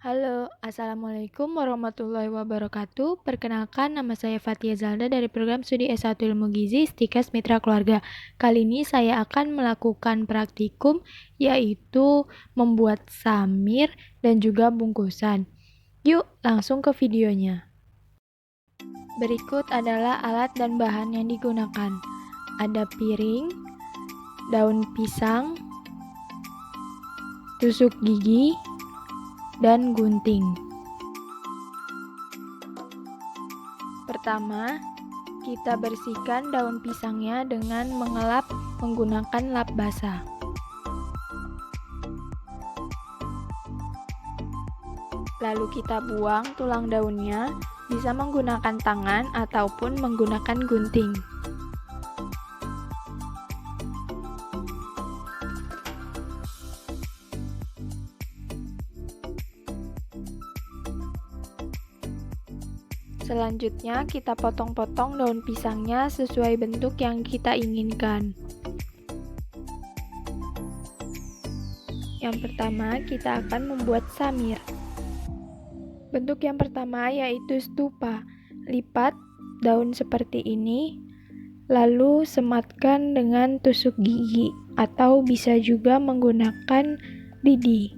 Halo, Assalamualaikum warahmatullahi wabarakatuh. Perkenalkan, nama saya Fatia Zalda dari program studi S1 Ilmu Gizi Stikes Mitra Keluarga. Kali ini saya akan melakukan praktikum, yaitu membuat samir dan juga bungkusan. Yuk, langsung ke videonya. Berikut adalah alat dan bahan yang digunakan. Ada piring, daun pisang, tusuk gigi, dan gunting. Pertama, kita bersihkan daun pisangnya dengan mengelap menggunakan lap basah. Lalu kita buang tulang daunnya, bisa menggunakan tangan ataupun menggunakan gunting. Selanjutnya, kita potong-potong daun pisangnya sesuai bentuk yang kita inginkan. Yang pertama, kita akan membuat samir. Bentuk yang pertama yaitu stupa. Lipat daun seperti ini, lalu sematkan dengan tusuk gigi, atau bisa juga menggunakan lidi.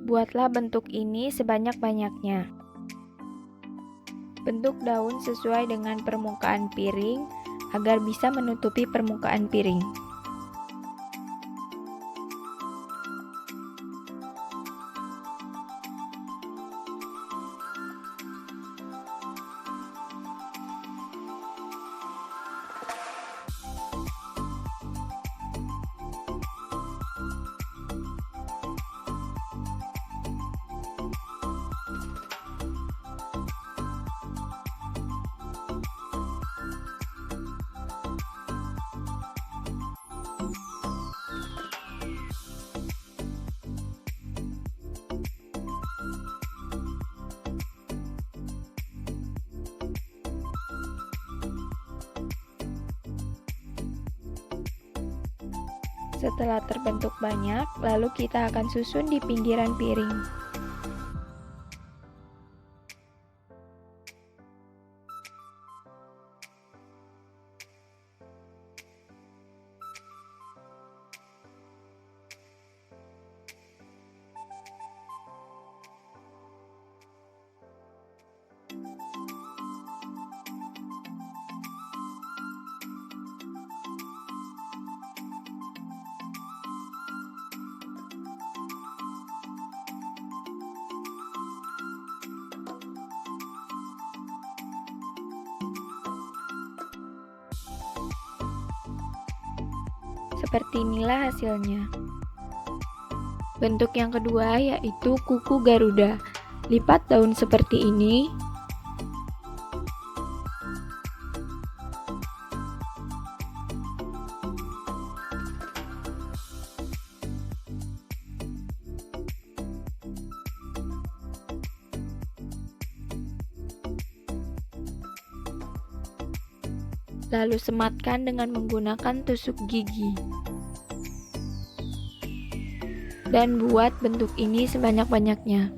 Buatlah bentuk ini sebanyak-banyaknya. Bentuk daun sesuai dengan permukaan piring agar bisa menutupi permukaan piring. Setelah terbentuk banyak, lalu kita akan susun di pinggiran piring. Seperti inilah hasilnya. Bentuk yang kedua yaitu kuku Garuda. Lipat daun seperti ini. Lalu sematkan dengan menggunakan tusuk gigi. Dan buat bentuk ini sebanyak-banyaknya.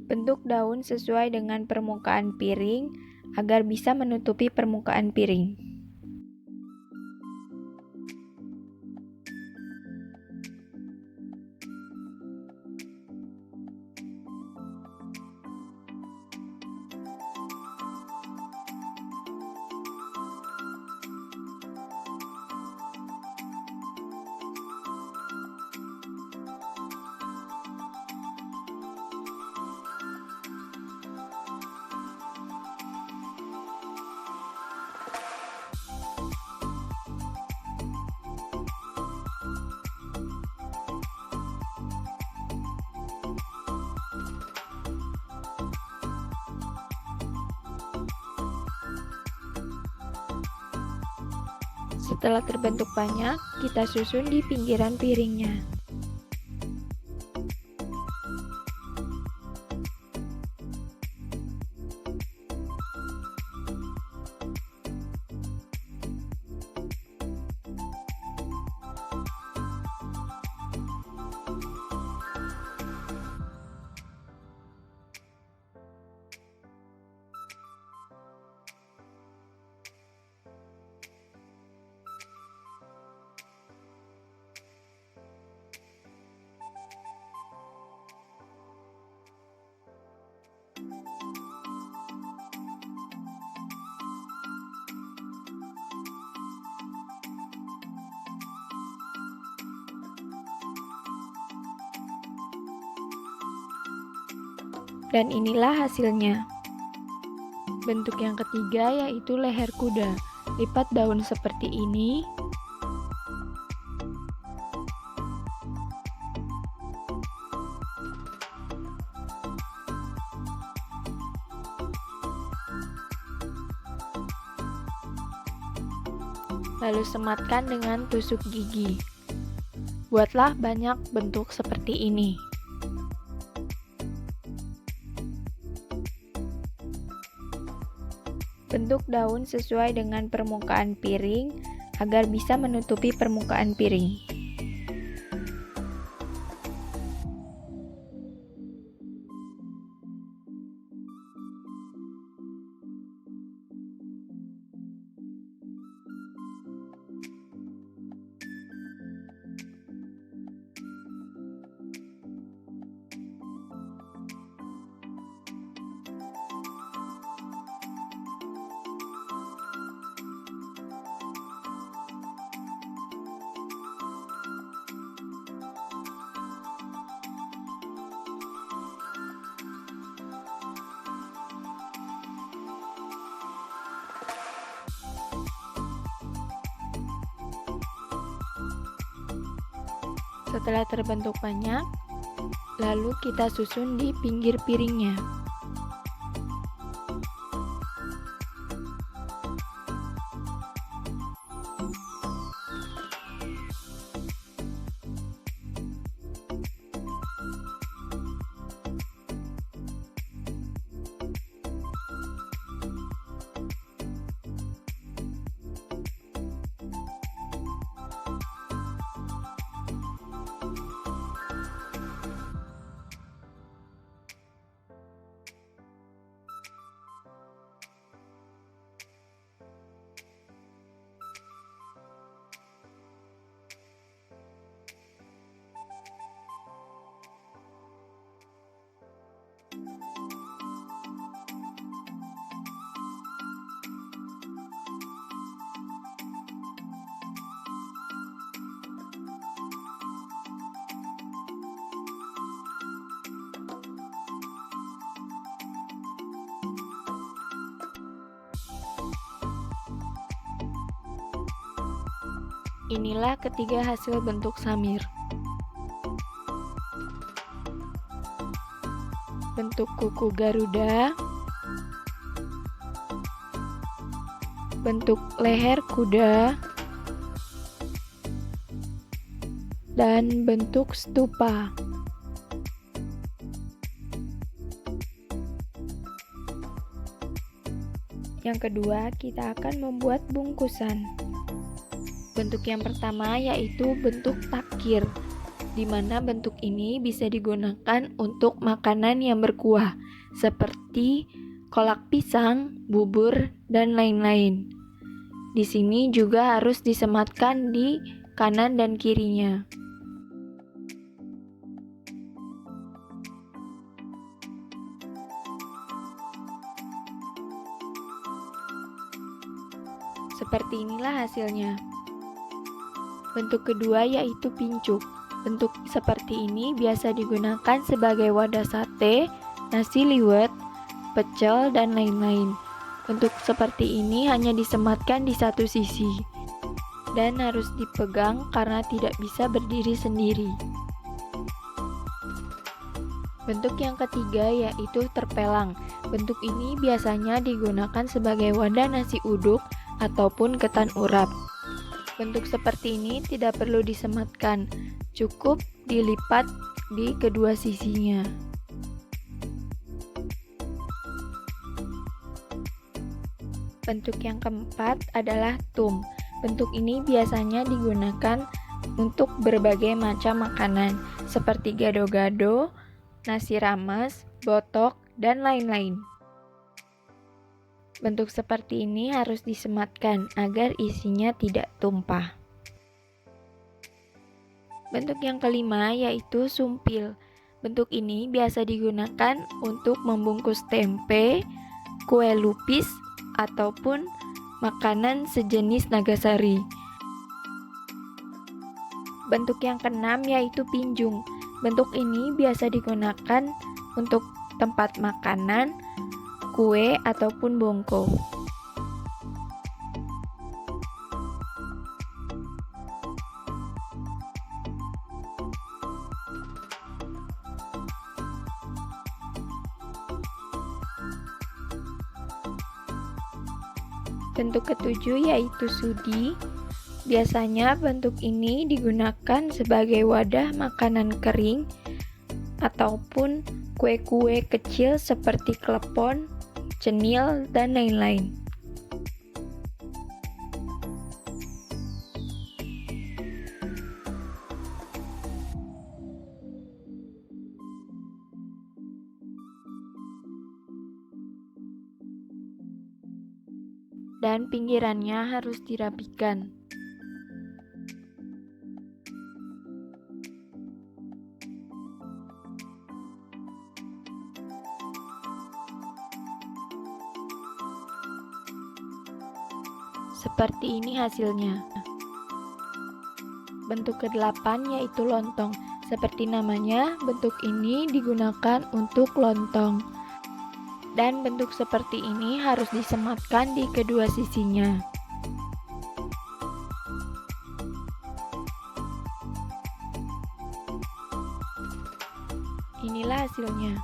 Bentuk daun sesuai dengan permukaan piring agar bisa menutupi permukaan piring. Setelah terbentuk banyak, kita susun di pinggiran piringnya. Dan inilah hasilnya. Bentuk yang ketiga yaitu leher kuda. Lipat daun seperti ini. Lalu sematkan dengan tusuk gigi. Buatlah banyak bentuk seperti ini. Bentuk daun sesuai dengan permukaan piring agar bisa menutupi permukaan piring. Setelah terbentuk banyak, lalu kita susun di pinggir piringnya. Inilah ketiga hasil bentuk samir. Bentuk kuku Garuda, bentuk leher kuda, dan bentuk stupa. Yang kedua, kita akan membuat bungkusan. Bentuk yang pertama yaitu bentuk takir, di mana bentuk ini bisa digunakan untuk makanan yang berkuah, seperti kolak pisang, bubur, dan lain-lain. Di sini juga harus disematkan di kanan dan kirinya. Seperti inilah hasilnya. Bentuk kedua yaitu pincuk. Bentuk seperti ini biasa digunakan sebagai wadah sate, nasi liwet, pecel, dan lain-lain. Bentuk seperti ini hanya disematkan di satu sisi dan harus dipegang karena tidak bisa berdiri sendiri. Bentuk yang ketiga yaitu terpelang. Bentuk ini biasanya digunakan sebagai wadah nasi uduk ataupun ketan urap. Bentuk seperti ini tidak perlu disematkan, cukup dilipat di kedua sisinya. Bentuk yang keempat adalah tum. Bentuk ini biasanya digunakan untuk berbagai macam makanan, seperti gado-gado, nasi rames, botok, dan lain-lain. Bentuk seperti ini harus disematkan agar isinya tidak tumpah. Bentuk yang kelima yaitu sumpil. Bentuk ini biasa digunakan untuk membungkus tempe, kue lupis, ataupun makanan sejenis nagasari. Bentuk yang keenam yaitu pinjung. Bentuk ini biasa digunakan untuk tempat makanan, kue, ataupun bongko. Bentuk ketujuh yaitu sudi. Biasanya bentuk ini digunakan sebagai wadah makanan kering ataupun kue-kue kecil seperti klepon, cenil, dan lain-lain. Dan pinggirannya harus dirapikan. Seperti ini hasilnya. Bentuk ke-8 yaitu lontong. Seperti namanya, bentuk ini digunakan untuk lontong. Dan bentuk seperti ini harus disematkan di kedua sisinya. Inilah hasilnya.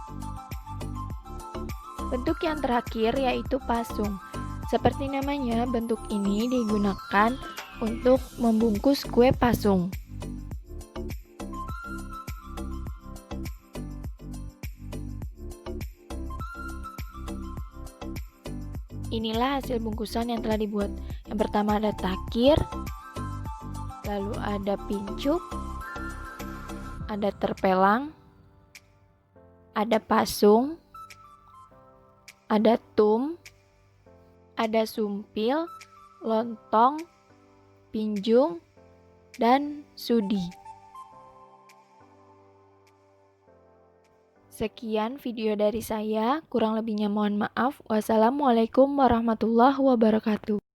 Bentuk yang terakhir yaitu pasung. Seperti namanya, bentuk ini digunakan untuk membungkus kue pasung. Inilah hasil bungkusan yang telah dibuat. Yang pertama ada takir, lalu ada pincuk, ada terpelang, ada pasung, ada tum, ada sumpil, lontong, pinjung, dan sudi. Sekian video dari saya, kurang lebihnya mohon maaf. Wassalamualaikum warahmatullahi wabarakatuh.